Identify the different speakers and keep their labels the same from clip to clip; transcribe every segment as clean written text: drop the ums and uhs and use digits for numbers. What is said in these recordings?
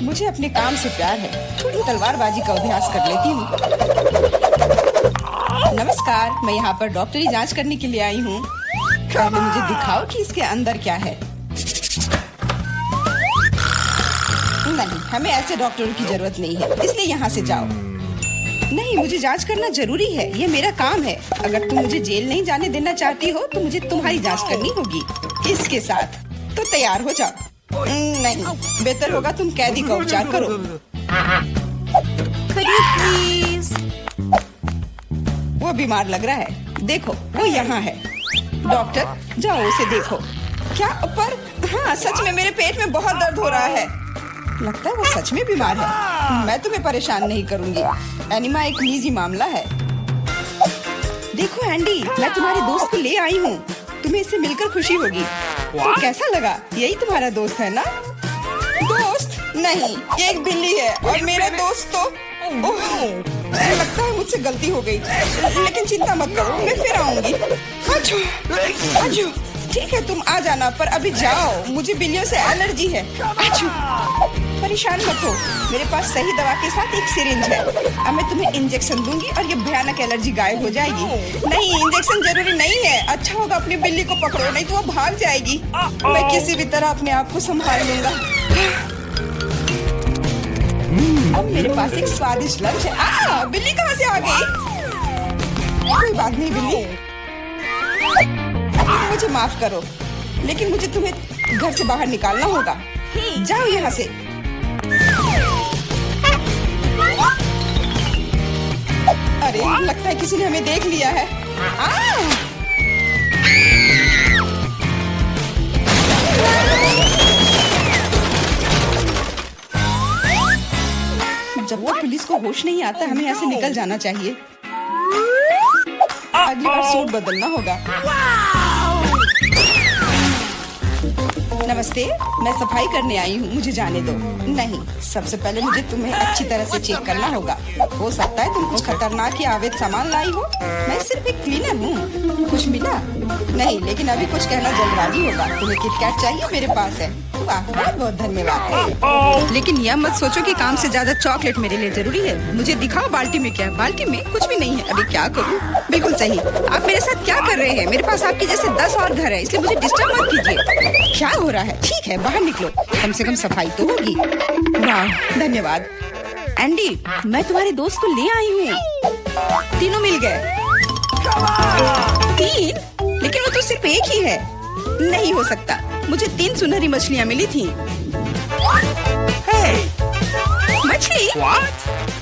Speaker 1: मुझे अपने काम से प्यार है, थोड़ी तलवारबाजी का अभ्यास कर लेती हूँ। नमस्कार, मैं यहाँ पर डॉक्टरी जांच करने के लिए आई हूँ। पहले मुझे दिखाओ कि इसके अंदर क्या है। नहीं, हमें ऐसे डॉक्टरों की जरूरत नहीं है, इसलिए यहाँ से जाओ। नहीं, मुझे जांच करना जरूरी है, ये मेरा काम है। अगर तुम मुझे जेल नहीं जाने देना चाहती हो तो मुझे तुम्हारी जांच करनी होगी इसके साथ। तो तैयार हो जाओ। नहीं, बेहतर होगा तुम कैदी का उपचार करो।
Speaker 2: प्लीज।
Speaker 1: वो बीमार लग रहा है, देखो वो यहाँ है। डॉक्टर, जाओ उसे देखो। क्या ऊपर? हाँ, सच में मेरे पेट में बहुत दर्द हो रहा है। लगता है वो सच में बीमार है। मैं तुम्हें परेशान नहीं करूंगी, एनिमा एक निजी मामला है। देखो एंडी, मैं तुम्हारे दोस्त को ले आई हूँ, तुम्हें इससे मिलकर खुशी होगी। तो कैसा लगा? यही तुम्हारा दोस्त है ना? दोस्त? नहीं, ये एक बिल्ली है और मेरा दोस्त तो मुझे लगता है मुझसे गलती हो गई, लेकिन चिंता मत करो, मैं फिर आऊंगी। आजो, आजो। ठीक है, तुम आ जाना, पर अभी जाओ, मुझे बिल्लियों से एलर्जी है। आजो। परेशान मत हो, मेरे पास सही दवा के साथ एक सिरिंज है। अब मैं तुम्हें इंजेक्शन दूंगी और ये भयानक एलर्जी गायब हो जाएगी। नहीं, इंजेक्शन जरूरी नहीं है। अच्छा होगा अपनी बिल्ली को पकड़ो, नहीं तो वो भाग जाएगी। मैं किसी भी तरह अपने आप को संभाल लूंगा। अब मेरे पास एक स्वादिष्ट लंच है। बिल्ली कहाँ से आ गई? कोई बात नहीं बिल्ली, मुझे माफ करो, लेकिन मुझे तुम्हें घर से बाहर निकालना होगा। जाओ यहाँ से। अरे, लगता है किसी ने हमें देख लिया है। जब तक पुलिस को होश नहीं आता, हमें यहाँ से निकल जाना चाहिए। अगली बार सूट बदलना होगा। नमस्ते, मैं सफाई करने आई हूँ, मुझे जाने दो। नहीं, सबसे पहले मुझे तुम्हें अच्छी तरह से चेक करना होगा। हो सकता है तुम कुछ खतरनाक या अवैध सामान लाई हो। मैं सिर्फ एक क्लीनर हूँ। कुछ मिला? नहीं, लेकिन अभी कुछ कहना जल्दबाजी होगा। तुम्हें किटकैट चाहिए? मेरे पास है। वाह, बहुत बहुत धन्यवाद। लेकिन यह मत सोचो कि काम से ज्यादा चॉकलेट मेरे लिए जरूरी है। मुझे दिखाओ बाल्टी में क्या है। बाल्टी में कुछ भी नहीं है। अभी क्या करूँ? बिल्कुल सही। आप मेरे साथ क्या कर रहे हैं? मेरे पास आपके जैसे 10 और घर है, इसलिए मुझे डिस्टर्ब मत कीजिए। क्या हो रहा है? ठीक है, बाहर निकलो, कम से कम सफाई तो होगी। वाह, धन्यवाद। एंडी, मैं तुम्हारे दोस्त को ले आई हूँ। तीनों मिल गए। 3? लेकिन वो तो सिर्फ एक ही है। नहीं हो सकता, मुझे 3 सुनहरी मछलियाँ मिली थी। मछली?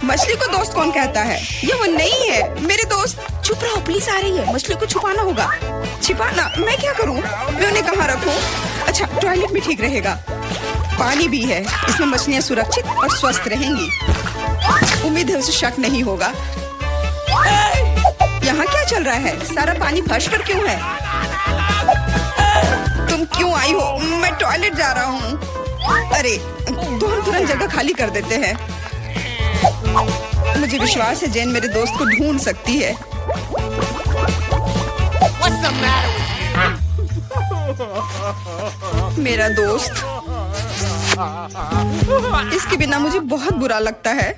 Speaker 1: मछली को दोस्त कौन कहता है? ये वो नहीं है, मेरे दोस्त। चुप रहो, पुलिस आ रही है। मछली को छुपाना होगा। छिपाना? मैं क्या करूँ? मैं उन्हें कहाँ रखूँ? अच्छा, टॉयलेट में ठीक रहेगा। पानी भी है, इसमें मछलियाँ सुरक्षित और स्वस्थ रहेंगी। उम्मीद है उसे शक नहीं होगा। यहाँ क्या चल रहा है? सारा पानी फर्श पर क्यों है? तुम क्यों आई हो? मैं टॉयलेट जा रहा हूँ। अरे, तो हम तुरंत जगह खाली कर देते हैं। मुझे विश्वास है जेन मेरे दोस्त को ढूंढ सकती है। मेरा दोस्त, इसके बिना मुझे बहुत बुरा लगता है।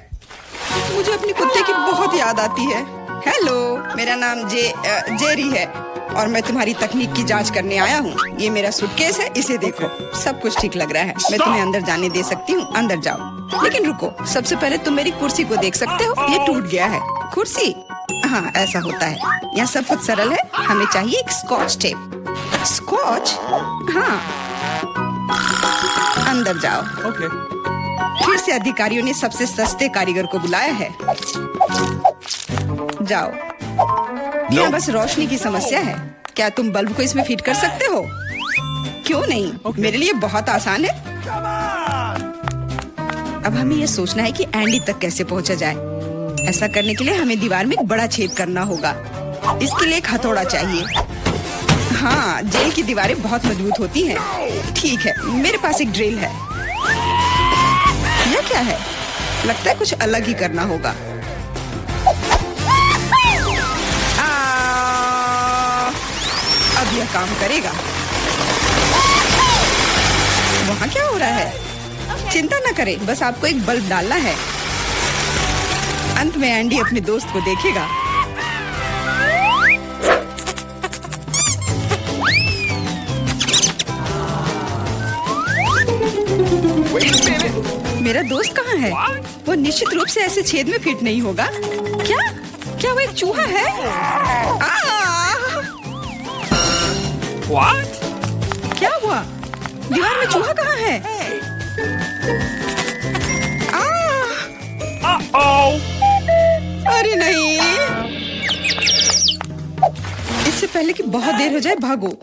Speaker 1: मुझे अपने कुत्ते की बहुत याद आती है। हेलो, मेरा नाम जेरी है और मैं तुम्हारी तकनीक की जांच करने आया हूँ। ये मेरा सूटकेस है, इसे देखो, सब कुछ ठीक लग रहा है। मैं तुम्हें अंदर जाने दे सकती हूँ, अंदर जाओ। लेकिन रुको, सबसे पहले तुम मेरी कुर्सी को देख सकते हो, ये टूट गया है। कुर्सी? हाँ, ऐसा होता है। यहाँ सब कुछ सरल है, हमें चाहिए एक स्कॉच टेप। स्कॉच? हाँ, अंदर जाओ। फिर से अधिकारियों ने सबसे सस्ते कारीगर को बुलाया है। जाओ। यहाँ बस रोशनी की समस्या है। क्या तुम बल्ब को इसमें फिट कर सकते हो? क्यों नहीं? मेरे लिए बहुत आसान है। अब हमें यह सोचना है कि एंडी तक कैसे पहुंचा जाए। ऐसा करने के लिए हमें दीवार में एक बड़ा छेद करना होगा। इसके लिए एक हथौड़ा चाहिए। हाँ, जेल की दीवारें बहुत मजबूत होती हैं। ठीक है, मेरे पास एक ड्रिल है। यह क्या है? लगता है कुछ अलग ही करना होगा। अब यह काम करेगा। वहाँ क्या हो रहा है? चिंता न करें, बस आपको एक बल्ब डालना है। अंत में एंडी अपने दोस्त को देखेगा। मेरा दोस्त कहाँ है? वो निश्चित रूप से ऐसे छेद में फिट नहीं होगा। क्या वो एक चूहा है? क्या हुआ? दीवार में चूहा कहाँ है? अरे नहीं, इससे पहले कि बहुत देर हो जाए भागो।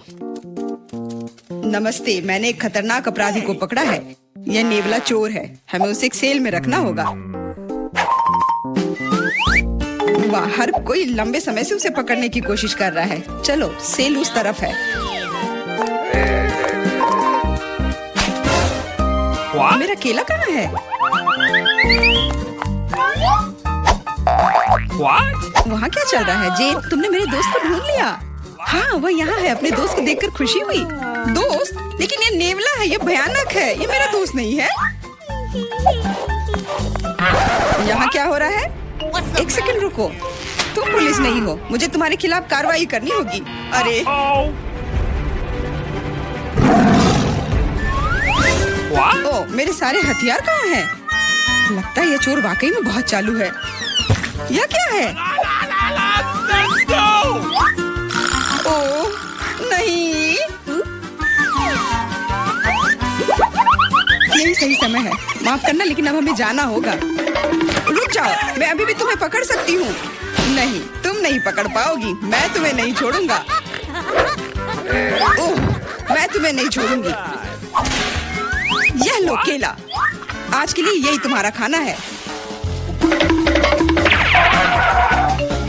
Speaker 1: नमस्ते, मैंने एक खतरनाक अपराधी को पकड़ा है। यह नेवला चोर है, हमें उसे एक सेल में रखना होगा। वाह, हर कोई लंबे समय से उसे पकड़ने की कोशिश कर रहा है। चलो, सेल उस तरफ है। मेरा केला कहाँ है? वहाँ क्या चल रहा है? जेन, तुमने मेरे दोस्त को ढूंढ लिया? हाँ, वह यहाँ है। अपने दोस्त को देखकर खुशी हुई। दोस्त? लेकिन ये नेवला है, ये भयानक है। ये मेरा दोस्त नहीं है। यहाँ क्या हो रहा है? एक सेकंड रुको, तुम पुलिस नहीं हो। मुझे तुम्हारे खिलाफ कार्रवाई करनी होगी। अरे ओ, मेरे सारे हथियार कहाँ हैं? लगता है ये चोर वाकई में बहुत चालू है। यह क्या है? ओह नहीं, यही सही समय है। माफ करना, लेकिन अब हमें जाना होगा। रुक जाओ, मैं अभी भी तुम्हें पकड़ सकती हूँ। नहीं, तुम नहीं पकड़ पाओगी। मैं तुम्हें नहीं छोड़ूंगा। ओह, मैं तुम्हें नहीं छोड़ूंगी। यह लो केला, आज के लिए यही तुम्हारा खाना है।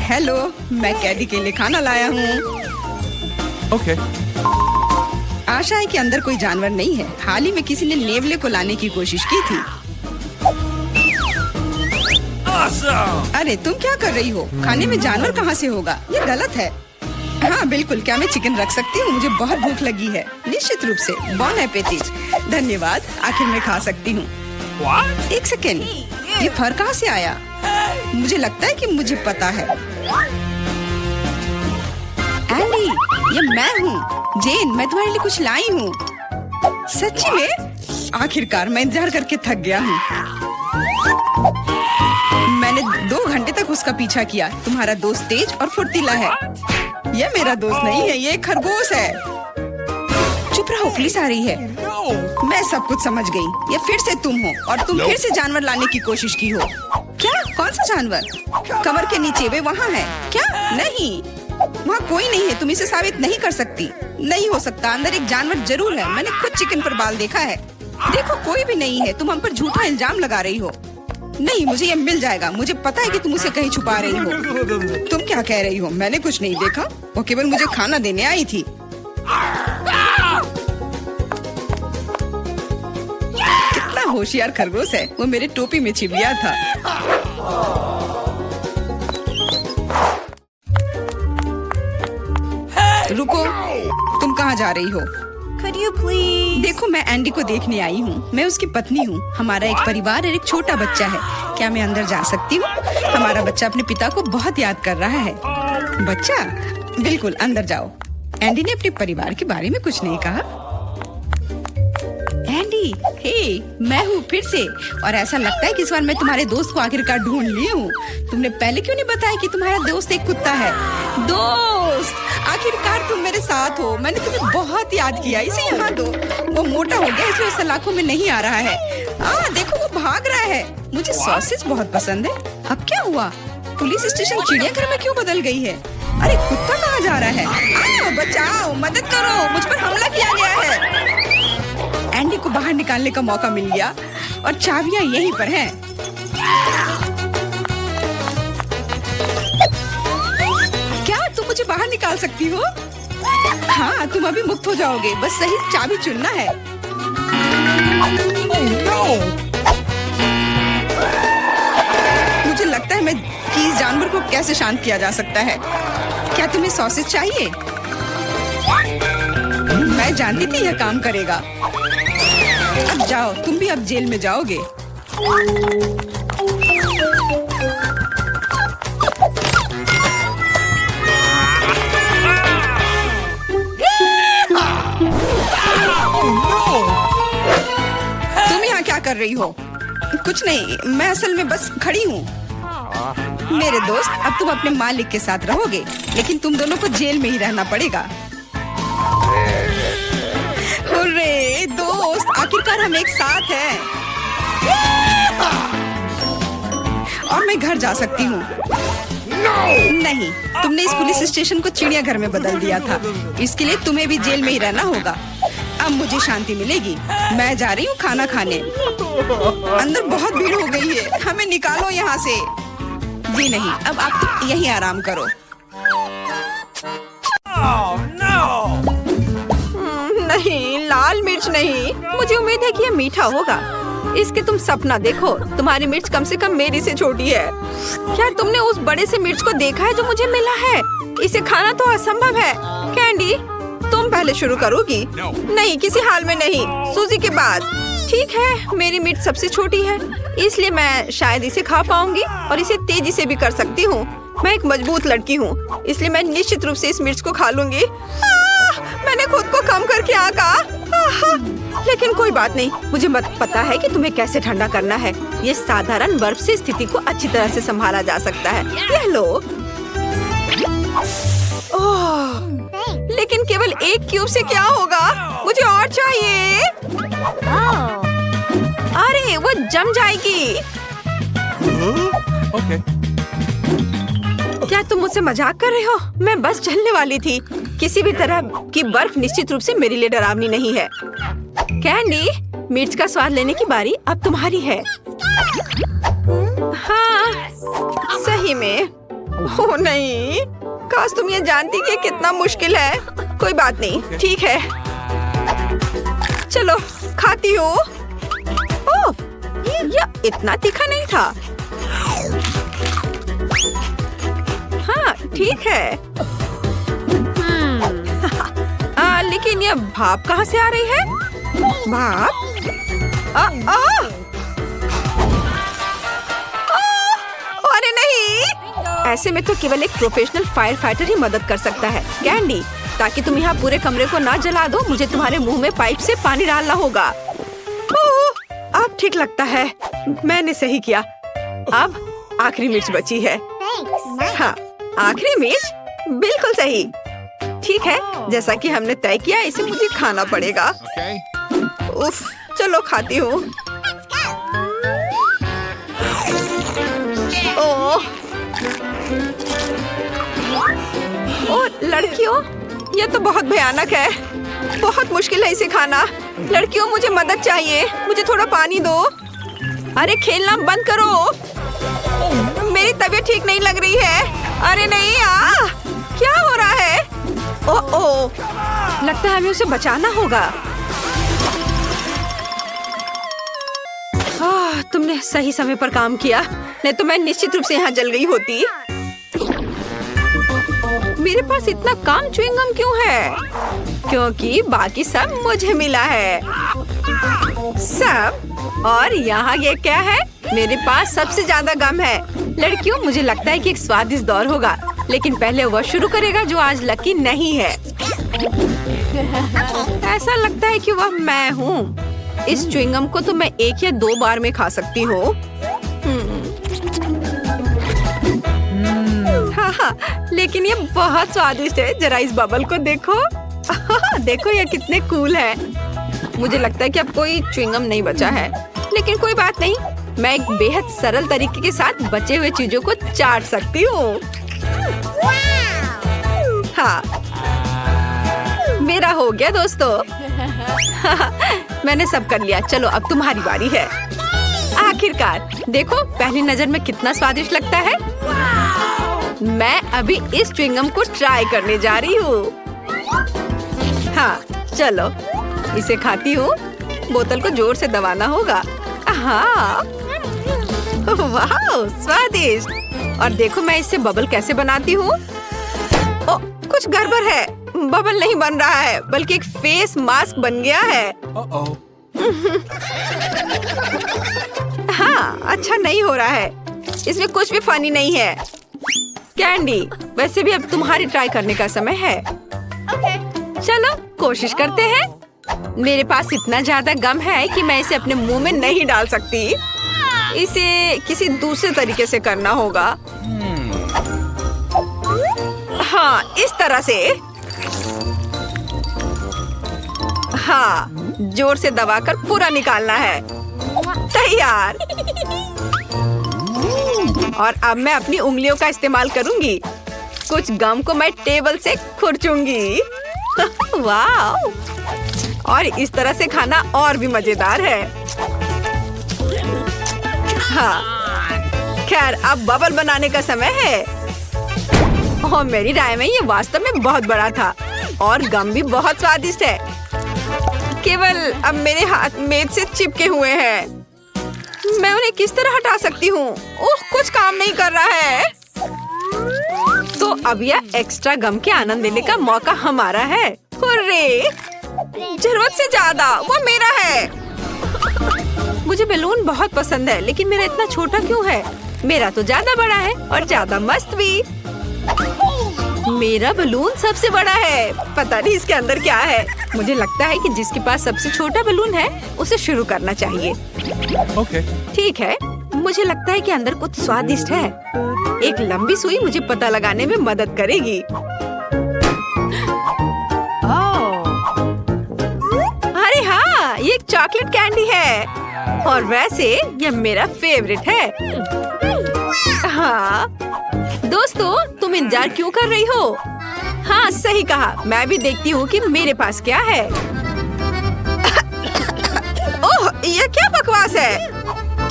Speaker 1: हेलो, मैं कैदी के लिए खाना लाया हूँ।
Speaker 2: ओके।
Speaker 1: आशा है कि अंदर कोई जानवर नहीं है। हाल ही में किसी ने नेवले को लाने की कोशिश की थी। अरे तुम क्या कर रही हो? खाने में जानवर कहाँ से होगा? ये गलत है। हाँ बिल्कुल, क्या मैं चिकन रख सकती हूँ? मुझे बहुत भूख लगी है। निश्चित रूप से। बॉन एपेटिट। धन्यवाद, आखिर मैं खा सकती हूँ। एक सेकेंड, ये फर कहाँ से आया? मुझे लगता है कि मुझे पता है। एंडी, ये मैं हूँ। जेन, मैं तुम्हारे लिए कुछ लाई हूँ। सच्ची में? आखिरकार, मैं इंतजार करके थक गया हूँ। मैंने 2 घंटे तक उसका पीछा किया। तुम्हारा दोस्त तेज और फुर्तीला है। यह मेरा दोस्त नहीं है, ये एक खरगोश है। चुप रहो, पुलिस आ रही है। मैं सब कुछ समझ गई। ये फिर से तुम हो और तुम फिर से जानवर लाने की कोशिश की हो। क्या? कौन सा जानवर? कमर के नीचे, वे वहाँ है। क्या? नहीं, वहाँ कोई नहीं है। तुम इसे साबित नहीं कर सकती। नहीं हो सकता, अंदर एक जानवर जरूर है। मैंने खुद चिकन पर बाल देखा है। देखो, कोई भी नहीं है। तुम हम पर झूठा इल्जाम लगा रही हो। नहीं, मुझे ये मिल जाएगा। मुझे पता है कि तुम उसे कहीं छुपा रही हो। तुम क्या कह रही हो? मैंने कुछ नहीं देखा। वो केवल मुझे खाना देने आई थी। कितना होशियार खरगोश है। वो मेरे टोपी में छिप गया था। रुको, तुम कहाँ जा रही हो?
Speaker 3: Could you please?
Speaker 1: देखो, मैं एंडी को देखने आई हूँ। मैं उसकी पत्नी हूँ। हमारा एक परिवार और एक छोटा बच्चा है। क्या मैं अंदर जा सकती हूँ? हमारा बच्चा अपने पिता को बहुत याद कर रहा है। बच्चा? बिल्कुल, अंदर जाओ। एंडी ने अपने परिवार के बारे में कुछ नहीं कहा। एंडी, हे, मैं हूँ फिर से। और ऐसा लगता है कि इस बार मैं तुम्हारे दोस्त को आखिरकार ढूंढ ली हूँ। तुमने पहले क्यों नहीं बताया कि तुम्हारा दोस्त एक कुत्ता है? दोस्त, आखिरकार तुम मेरे साथ हो। मैंने तुम्हें बहुत याद किया। इसे यहाँ दो। वो मोटा हो गया, इसलिए सलाखों में नहीं आ रहा है। देखो, वो भाग रहा है। मुझे सॉसेज बहुत पसंद है। अब क्या हुआ? पुलिस स्टेशन चिड़ियाघर में क्यों बदल गई है? अरे कुत्ता कहाँ जा रहा है? बचाओ, मदद करो, मुझ पर हमला किया गया है। एंडी को बाहर निकालने का मौका मिल गया और चाबियां यहीं पर हैं। क्या तुम मुझे बाहर निकाल सकती हो? हाँ, तुम अभी मुक्त हो जाओगे। बस सही चाबी चुनना है। मुझे लगता है कि इस जानवर को कैसे शांत किया जा सकता है। क्या तुम्हें सॉसेज चाहिए? मैं जानती थी यह काम करेगा। अब जाओ, तुम भी अब जेल में जाओगे। तुम यहाँ क्या कर रही हो? कुछ नहीं, मैं असल में बस खड़ी हूँ। मेरे दोस्त, अब तुम अपने मालिक के साथ रहोगे, लेकिन तुम दोनों को जेल में ही रहना पड़ेगा। हुर्रे दोस्त, आखिरकार हम एक साथ हैं। और मैं घर जा सकती हूँ। नहीं, तुमने इस पुलिस स्टेशन को चिड़ियाघर में बदल दिया था। इसके लिए तुम्हें भी जेल में ही रहना होगा। अब मुझे शांति मिलेगी। मैं जा रही हूँ खाना खाने। अंदर बहुत भीड़ हो गई है, हमें निकालो यहाँ से। जी नहीं, अब आप तो यहीं आराम करो।
Speaker 3: नहीं, लाल मिर्च नहीं। मुझे उम्मीद है कि ये मीठा होगा। इसके तुम सपना देखो, तुम्हारी मिर्च कम से कम मेरी से छोटी है। क्या तुमने उस बड़े से मिर्च को देखा है जो मुझे मिला है? इसे खाना तो असंभव है। कैंडी, तुम पहले शुरू करोगी? नहीं, किसी हाल में नहीं। सूजी के बाद। ठीक है, मेरी मिर्च सबसे छोटी है, इसलिए मैं शायद इसे खा पाऊंगी और इसे तेजी से भी कर सकती हूँ। मैं एक मजबूत लड़की हूँ, इसलिए मैं निश्चित रूप से इस मिर्च को खा लूंगी। मैंने खुद को कम करके आका। लेकिन कोई बात नहीं, मुझे पता है कि तुम्हें कैसे ठंडा करना है। ये साधारण बर्फ से स्थिति को अच्छी तरह से संभाला जा सकता है। यह लो। ओह, लेकिन केवल एक क्यूब से क्या होगा? मुझे और चाहिए। अरे वो जम जाएगी।
Speaker 2: Okay.
Speaker 3: क्या तुम मुझसे मजाक कर रहे हो? मैं बस चलने वाली थी। किसी भी तरह की बर्फ निश्चित रूप से मेरे लिए डरावनी नहीं है। कैंडी, मिर्च का स्वाद लेने की बारी अब तुम्हारी है। हाँ, सही में। ओह नहीं, काश तुम ये जानती कि कितना मुश्किल है। कोई बात नहीं, ठीक है। चलो, खाती हूँ। ओह, यह इतना तीखा नहीं था। हाँ, ठीक है। लेकिन यह भाप कहाँ से आ रही है? भाप? अरे नहीं! ऐसे में तो केवल एक प्रोफेशनल फायर फाइटर ही मदद कर सकता है। कैंडी, ताकि तुम यहाँ पूरे कमरे को ना जला दो, मुझे तुम्हारे मुंह में पाइप से पानी डालना होगा। अब ठीक लगता है, मैंने सही किया। अब आखिरी मिर्च बची है। हाँ, आखिरी मिर्च, बिल्कुल सही। ठीक है, जैसा कि हमने तय किया, इसे मुझे खाना पड़ेगा। उफ, चलो खाती हूँ। ओह, लड़कियों, यह तो बहुत भयानक है। बहुत मुश्किल है इसे खाना। लड़कियों, मुझे मदद चाहिए। मुझे थोड़ा पानी दो। अरे खेलना बंद करो। मेरी तबीयत ठीक नहीं लग रही है। अरे नहीं, क्या हो रहा है? ओह, लगता है हमें उसे बचाना होगा। तुमने सही समय पर काम किया, नहीं तो मैं निश्चित रूप से यहाँ जल गई होती। मेरे पास इतना कम च्युइंगम क्यों है? क्योंकि बाकी सब मुझे मिला है। सब? और यहाँ ये क्या है? मेरे पास सबसे ज्यादा गम है। लड़कियों, मुझे लगता है कि एक स्वादिष्ट दौर होगा, लेकिन पहले वह शुरू करेगा जो आज लकी नहीं है। ऐसा लगता है कि वह मैं हूँ। इस च्युइंगम को तो मैं 1 या 2 बार में खा सकती हूँ। हाँ, लेकिन ये बहुत स्वादिष्ट है। जरा इस बबल को देखो। देखो ये कितने कूल है। मुझे लगता है कि अब कोई च्युइंगम नहीं बचा है, लेकिन कोई बात नहीं, मैं एक बेहद सरल तरीके के साथ बचे हुए चीजों को चाट सकती हूँ। हाँ, मेरा हो गया दोस्तों। मैंने सब कर लिया। चलो, अब तुम्हारी बारी है। आखिरकार, देखो पहली नजर में कितना स्वादिष्ट लगता है। मैं अभी इस च्युइंगम को ट्राई करने जा रही हूँ। हाँ, चलो इसे खाती हूँ। बोतल को जोर से दबाना होगा। हाँ, वाह, स्वादिष्ट। और देखो मैं इससे बबल कैसे बनाती हूँ। कुछ गड़बड़ है। बबल नहीं बन रहा है, बल्कि एक फेस मास्क बन गया है। हाँ, अच्छा नहीं हो रहा है। इसमें कुछ भी फनी नहीं है। कैंडी, वैसे भी अब तुम्हारी ट्राई करने का समय है। चलो कोशिश करते हैं। मेरे पास इतना ज्यादा गम है कि मैं इसे अपने मुंह में नहीं डाल सकती। इसे किसी दूसरे तरीके से करना होगा। हाँ, इस तरह से। हाँ, जोर से दबाकर पूरा निकालना है। तैयार। और अब मैं अपनी उंगलियों का इस्तेमाल करूंगी। कुछ गम को मैं टेबल से खुरचूंगी। वाह! और इस तरह से खाना और भी मजेदार है। हाँ, खैर अब बबल बनाने का समय है। और मेरी राय में ये वास्तव में बहुत बड़ा था और गम भी बहुत स्वादिष्ट है। केवल अब मेरे हाथ मेज से चिपके हुए हैं। मैं उन्हें किस तरह हटा सकती हूँ? ओह, कुछ काम नहीं कर रहा है। तो अब यह एक्स्ट्रा गम के आनंद लेने का मौका हमारा है। हुर्रे! जरूरत से ज्यादा, वो मेरा है। मुझे बैलून बहुत पसंद है, लेकिन मेरा इतना छोटा क्यों है? मेरा तो ज्यादा बड़ा है और ज्यादा मस्त भी। मेरा बलून सबसे बड़ा है। पता नहीं इसके अंदर क्या है। मुझे लगता है कि जिसके पास सबसे छोटा बलून है उसे शुरू करना चाहिए।
Speaker 2: Okay.
Speaker 3: ठीक है, मुझे लगता है कि अंदर कुछ स्वादिष्ट है। एक लंबी सुई मुझे पता लगाने में मदद करेगी। अरे हाँ, ये एक चॉकलेट कैंडी है और वैसे यह मेरा फेवरेट है। हाँ दोस्तों, तुम इंतजार क्यों कर रही हो? हाँ, सही कहा। मैं भी देखती हूँ कि मेरे पास क्या है। ओह, ये क्या बकवास है?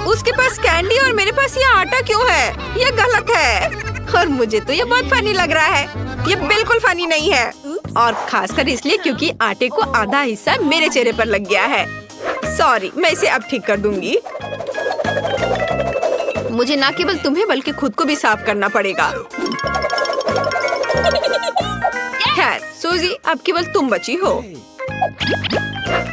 Speaker 3: उसके पास कैंडी और मेरे पास ये आटा क्यों है? ये गलत है। और मुझे तो ये बहुत फनी लग रहा है। ये बिल्कुल फनी नहीं है, और खासकर इसलिए क्योंकि आटे को आधा हिस्सा मेरे चेहरे पर लग गया है। सॉरी, मैं इसे अब ठीक कर दूंगी। मुझे न केवल तुम्हें बल्कि खुद को भी साफ करना पड़ेगा। खैर सूजी, अब केवल तुम बची हो।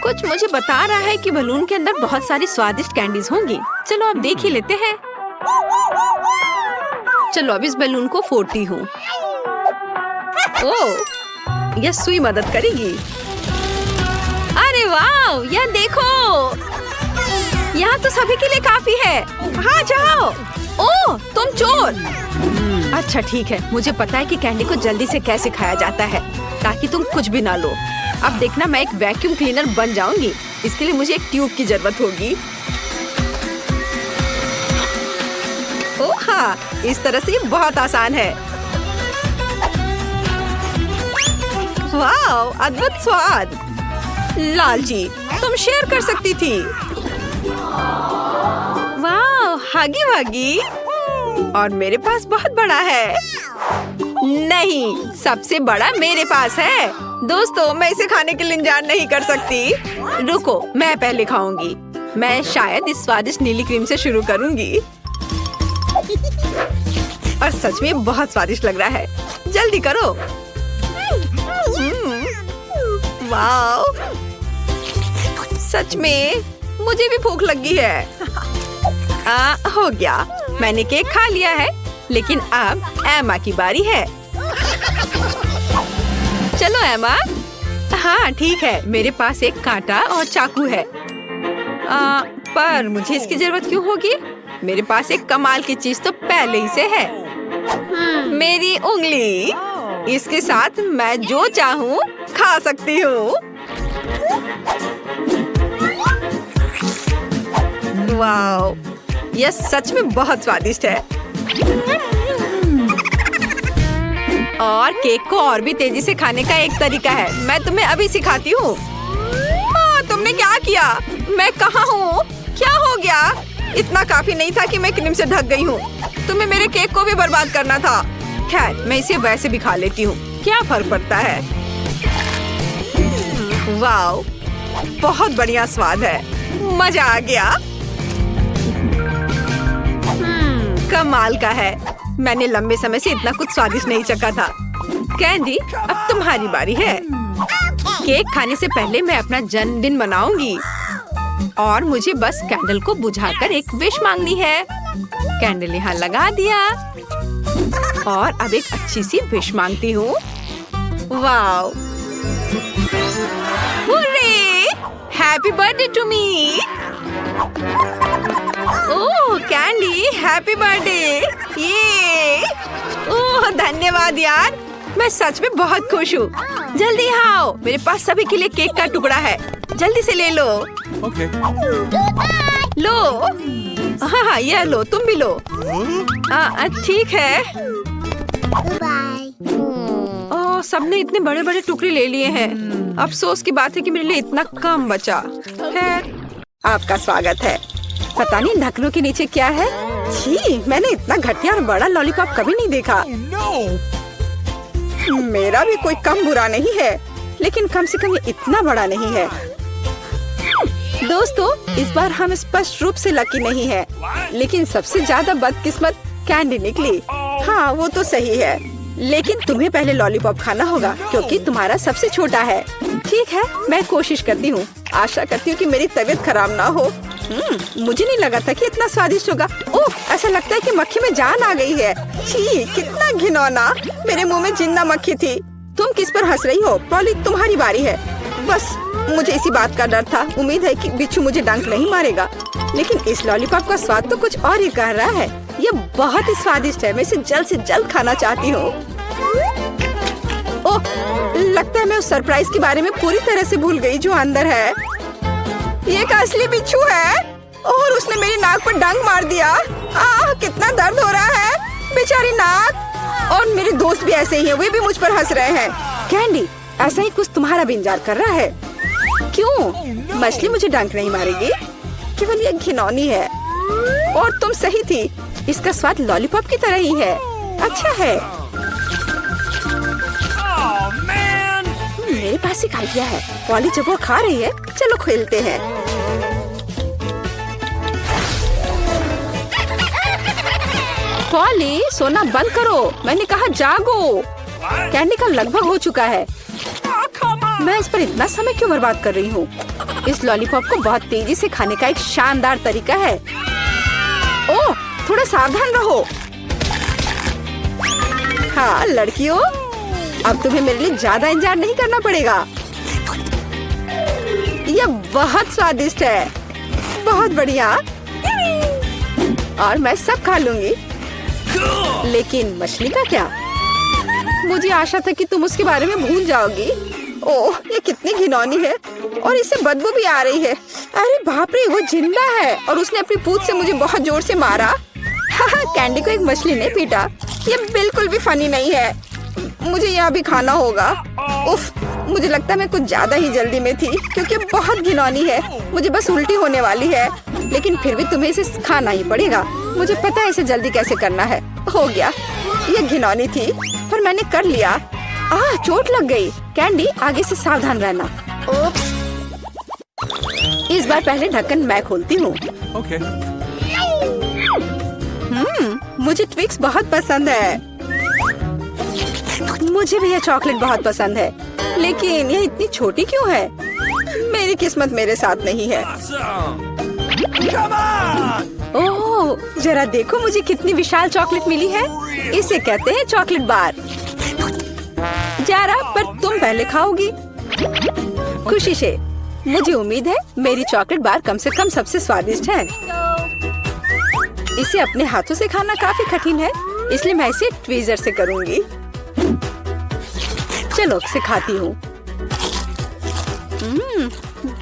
Speaker 3: कुछ मुझे बता रहा है कि बलून के अंदर बहुत सारी स्वादिष्ट कैंडीज होंगी। चलो अब देख ही लेते हैं। चलो अब इस बलून को फोड़ती हूँ। ओह, यह सुई मदद करेगी। अरे वाह, यह देखो, यहाँ तो सभी के लिए काफी है। हाँ जाओ। ओह, तुम चोर। अच्छा ठीक है, मुझे पता है कि कैंडी को जल्दी से कैसे खाया जाता है ताकि तुम कुछ भी ना लो। अब देखना, मैं एक वैक्यूम क्लीनर बन जाऊंगी। इसके लिए मुझे एक ट्यूब की जरूरत होगी। ओह हाँ, इस तरह से ये बहुत आसान है। वाह, अद्भुत स्वाद। लालची, तुम शेयर कर सकती थी। वाह, हागी वागी। और मेरे पास बहुत बड़ा है। नहीं, सबसे बड़ा मेरे पास है। दोस्तों, मैं इसे खाने के लिए इंतजार नहीं कर सकती। रुको, मैं पहले खाऊंगी। मैं शायद इस स्वादिष्ट नीली क्रीम से शुरू करूंगी। और सच में बहुत स्वादिष्ट लग रहा है। जल्दी करो। वाह, सच में मुझे भी भूख लगी है। हो गया, मैंने केक खा लिया है, लेकिन अब एमा की बारी है। चलो एमा। हाँ ठीक है, मेरे पास एक कांटा और चाकू है। पर मुझे इसकी जरूरत क्यों होगी? मेरे पास एक कमाल की चीज तो पहले ही से है। मेरी उंगली। इसके साथ मैं जो चाहूँ खा सकती हूँ। वाह, यह सच में बहुत स्वादिष्ट है। और केक को और भी तेजी से खाने का एक तरीका है। मैं तुम्हें अभी सिखाती हूँ। तुमने क्या किया? मैं कहाँ हूँ? क्या हो गया? इतना काफी नहीं था कि मैं क्रीम से ढक गई हूँ। तुम्हें मेरे केक को भी बर्बाद करना था। खैर, मैं इसे वैसे भी खा लेती हूँ। क्या फर्क पड़ता है? वाह, बहुत बढ़िया स्वाद है। मजा आ गया। कमाल का है। मैंने लंबे समय से इतना कुछ स्वादिष्ट नहीं चखा था। कैंडी, अब तुम्हारी बारी है। केक खाने से पहले मैं अपना जन्मदिन मनाऊंगी। और मुझे बस कैंडल को बुझाकर एक विश मांगनी है। कैंडल यहाँ लगा दिया और अब एक अच्छी सी विश मांगती हूँ। Wow! Hurray! Happy birthday to me! Oh Candy, happy birthday! Yay! Oh धन्यवाद यार, मैं सच में बहुत खुश हूँ। जल्दी आओ, मेरे पास सभी के लिए केक का टुकड़ा है, जल्दी से ले लो।
Speaker 2: Okay.
Speaker 3: लो। हाँ, यह लो, तुम भी लो। ठीक है। ओह, सबने इतने बड़े बड़े टुकड़े ले लिए हैं। अफसोस की बात है कि मेरे लिए इतना कम बचा है। आपका स्वागत है। पता नहीं ढक्कनों के नीचे क्या है। छी, मैंने इतना घटिया और बड़ा लॉलीपॉप कभी नहीं देखा। मेरा भी कोई कम बुरा नहीं है, लेकिन कम से कम ये इतना बड़ा नहीं है। दोस्तों, इस बार हम स्पष्ट रूप से लकी नहीं है, लेकिन सबसे ज्यादा बदकिस्मत कैंडी निकली। हाँ, वो तो सही है, लेकिन तुम्हें पहले लॉलीपॉप खाना होगा क्योंकि तुम्हारा सबसे छोटा है। ठीक है, मैं कोशिश करती हूँ। आशा करती हूँ कि मेरी तबीयत खराब ना हो। मुझे नहीं लगा था कि इतना स्वादिष्ट होगा। ओह, ऐसा लगता है कि मक्खी में जान आ गई है। छी, कितना घिनौना, मेरे मुंह में जिंदा मक्खी थी। तुम किस पर हंस रही हो? पॉली, तुम्हारी बारी है। बस मुझे इसी बात का डर था। उम्मीद है कि बिच्छू मुझे डंक नहीं मारेगा। लेकिन इस लॉलीपॉप का स्वाद तो कुछ और ही कह रहा है। ये बहुत ही स्वादिष्ट है, मैं इसे जल्द से जल्द खाना चाहती हूँ। ओह, लगता है मैं उस सरप्राइज के बारे में पूरी तरह से भूल गई जो अंदर है। ये एक असली बिच्छू है और उसने मेरी नाक पर डंक मार दिया। कितना दर्द हो रहा है, बेचारी नाक। और मेरे दोस्त भी ऐसे ही हैं, वे भी मुझ पर हंस रहे हैं। कैंडी, ऐसा ही कुछ तुम्हारा भी इंतजार कर रहा है। क्यों? मछली मुझे डंक नहीं मारेगी, केवल ये घिनौनी है। और तुम सही थी, इसका स्वाद लॉलीपॉप की तरह ही है। अच्छा है। मेरे पास एक आइडिया है। पॉली जब वो खा रही है, चलो खेलते हैं। पॉली, सोना बंद करो, मैंने कहा जागो। कैंडी का लगभग हो चुका है। मैं इस पर इतना समय क्यों बर्बाद कर रही हूँ? इस लॉलीपॉप को बहुत तेजी से खाने का एक शानदार तरीका है। ओह, थोड़ा सावधान रहो। हाँ लड़कियों, अब तुम्हें मेरे लिए ज्यादा इंतजार नहीं करना पड़ेगा। यह बहुत स्वादिष्ट है, बहुत बढ़िया, और मैं सब खा लूंगी। लेकिन मछली का क्या? मुझे आशा था कि तुम उसके बारे में भूल जाओगी। ओह, ये कितनी घिनौनी है और इससे बदबू भी आ रही है। अरे बाप रे, वो जिंदा है और उसने अपनी पूंछ से मुझे बहुत जोर से मारा। कैंडी को एक मछली ने पीटा। ये बिल्कुल भी फनी नहीं है। मुझे यह भी खाना होगा। उफ, मुझे लगता है मैं कुछ ज्यादा ही जल्दी में थी क्योंकि बहुत घिनौनी है। मुझे बस उल्टी होने वाली है, लेकिन फिर भी तुम्हें इसे खाना ही पड़ेगा। मुझे पता है इसे जल्दी कैसे करना है। हो गया, ये घिनौनी थी पर मैंने कर लिया। चोट लग गई। कैंडी, आगे से सावधान रहना। ओप्स। इस बार पहले ढक्कन मैं खोलती हूँ।
Speaker 2: Okay.
Speaker 3: मुझे ट्विक्स बहुत पसंद है। मुझे भी यह चॉकलेट बहुत पसंद है, लेकिन यह इतनी छोटी क्यों है? मेरी किस्मत मेरे साथ नहीं है। ओह, जरा देखो मुझे कितनी विशाल चॉकलेट मिली है। इसे कहते हैं चॉकलेट बार। जरा, पर तुम पहले खाओगी। खुशी से। मुझे उम्मीद है मेरी चॉकलेट बार कम से कम सबसे स्वादिष्ट है। इसे अपने हाथों से खाना काफी कठिन है, इसलिए मैं इसे ट्वीजर से करूंगी। चलो सिखाती हूँ।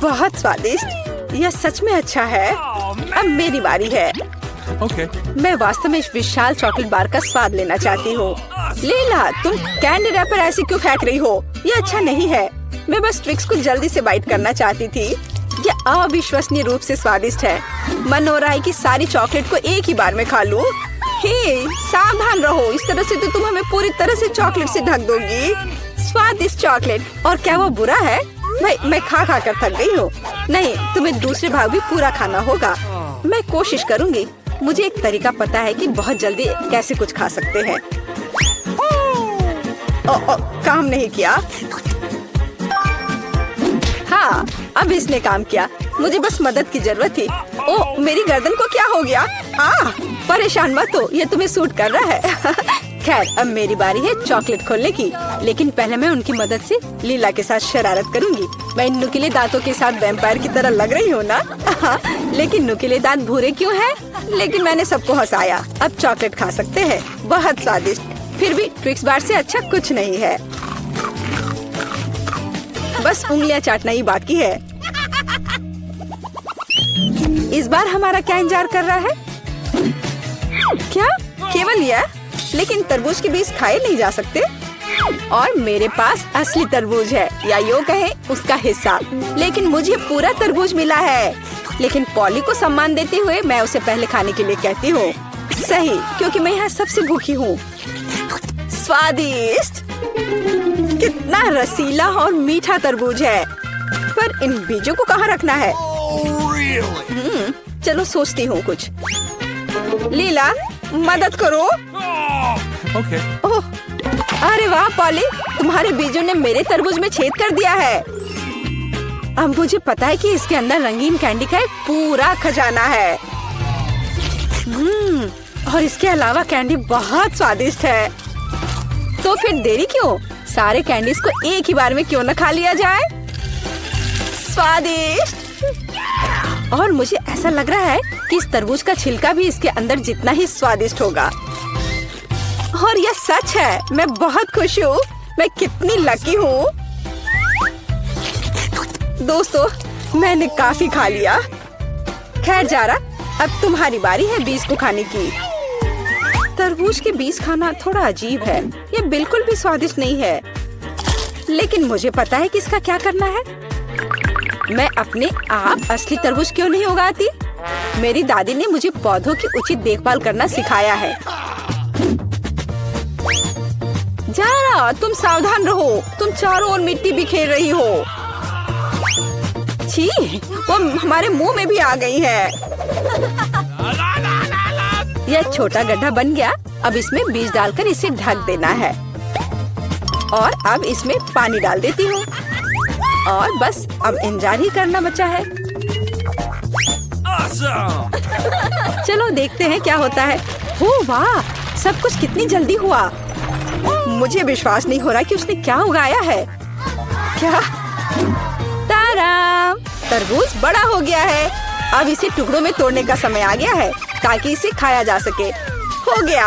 Speaker 3: बहुत स्वादिष्ट, यह सच में अच्छा है। अब मेरी बारी है।
Speaker 2: Okay.
Speaker 3: मैं वास्तव में इस विशाल चॉकलेट बार का स्वाद लेना चाहती हूँ। लीला, तुम कैंडी रैपर ऐसे क्यों फेंक रही हो? ये अच्छा नहीं है। मैं बस ट्विक्स को जल्दी से बाइट करना चाहती थी। ये अविश्वसनीय रूप से स्वादिष्ट है। मन हो रहा है कि सारी चॉकलेट को एक ही बार में खा लूं। हे, सावधान रहो, इस तरह से तो तुम हमें पूरी तरह से चॉकलेट से ढक दोगी। स्वादिष्ट चॉकलेट, और क्या वो बुरा है? मैं खा खा कर थक गई हूँ। नहीं, तुम्हें दूसरे भाग भी पूरा खाना होगा। मैं कोशिश करूँगी। मुझे एक तरीका पता है कि बहुत जल्दी कैसे कुछ खा सकते हैं। काम नहीं किया। हाँ, अब इसने काम किया। मुझे बस मदद की जरूरत थी। ओह, मेरी गर्दन को क्या हो गया? परेशान मत हो, ये तुम्हें सूट कर रहा है। खैर, अब मेरी बारी है चॉकलेट खोलने की, लेकिन पहले मैं उनकी मदद से लीला के साथ शरारत करूंगी। मैं इन नुकीले दांतों के साथ वैम्पायर की तरह लग रही हूँ ना? लेकिन नुकीले दांत भूरे क्यों हैं? लेकिन मैंने सबको हंसाया। अब चॉकलेट खा सकते हैं, बहुत स्वादिष्ट। फिर भी ट्विक्स बार से अच्छा कुछ नहीं है। बस उंगलियां चाटना ही बाकी है। इस बार हमारा क्या इंतजार कर रहा है? क्या केवल यह? लेकिन तरबूज के बीज खाए नहीं जा सकते और मेरे पास असली तरबूज है, या यूं कहें उसका हिस्सा। लेकिन मुझे पूरा तरबूज मिला है। लेकिन पॉली को सम्मान देते हुए मैं उसे पहले खाने के लिए कहती हूँ। सही, क्योंकि मैं यहाँ सबसे भूखी हूँ। स्वादिष्ट, कितना रसीला और मीठा तरबूज है। पर इन बीजों को कहाँ रखना है? चलो सोचती हूँ कुछ। लीला, मदद करो।
Speaker 2: Okay.
Speaker 3: ओह, अरे वाह पॉली, तुम्हारे बीजों ने मेरे तरबूज में छेद कर दिया है। अब मुझे पता है कि इसके अंदर रंगीन कैंडी का एक पूरा खजाना है। और इसके अलावा कैंडी बहुत स्वादिष्ट है। तो फिर देरी क्यों? सारे कैंडीज को एक ही बार में क्यों न खा लिया जाए? स्वादिष्ट। और मुझे ऐसा लग रहा है कि इस तरबूज का छिलका भी इसके अंदर जितना ही स्वादिष्ट होगा। और यह सच है, मैं बहुत खुश हूँ। मैं कितनी लकी हूँ। दोस्तों, मैंने काफी खा लिया। खैर जारा, अब तुम्हारी बारी है बीज को खाने की। तरबूज के बीज खाना थोड़ा अजीब है। ये बिल्कुल भी स्वादिष्ट नहीं है। लेकिन मुझे पता है कि इसका क्या करना है। मैं अपने आप असली तरबूज क्यों नहीं उगाती? मेरी दादी ने मुझे पौधों की उचित देखभाल करना सिखाया है। जारा, तुम सावधान रहो। तुम चारों ओर मिट्टी बिखेर रही हो। छी, वो हमारे मुंह में भी आ गई है। यह छोटा गड्ढा बन गया। अब इसमें बीज डालकर इसे ढक देना है। और अब इसमें पानी डाल देती हूँ। और बस अब इंतजार ही करना बचा है।
Speaker 2: Awesome.
Speaker 3: चलो देखते हैं क्या होता है। ओह वाह, सब कुछ कितनी जल्दी हुआ। मुझे विश्वास नहीं हो रहा कि उसने क्या उगाया है। क्या? ताराम, तरबूज बड़ा हो गया है। अब इसे टुकड़ों में तोड़ने का समय आ गया है ताकि इसे खाया जा सके। हो गया।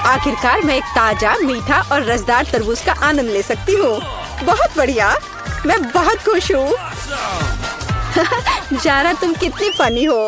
Speaker 3: आखिरकार मैं एक ताजा, मीठा और रसदार तरबूज का आनंद ले सकती हूँ। बहुत बढ़िया, मैं बहुत खुश हूँ। जारा, तुम कितनी फनी हो।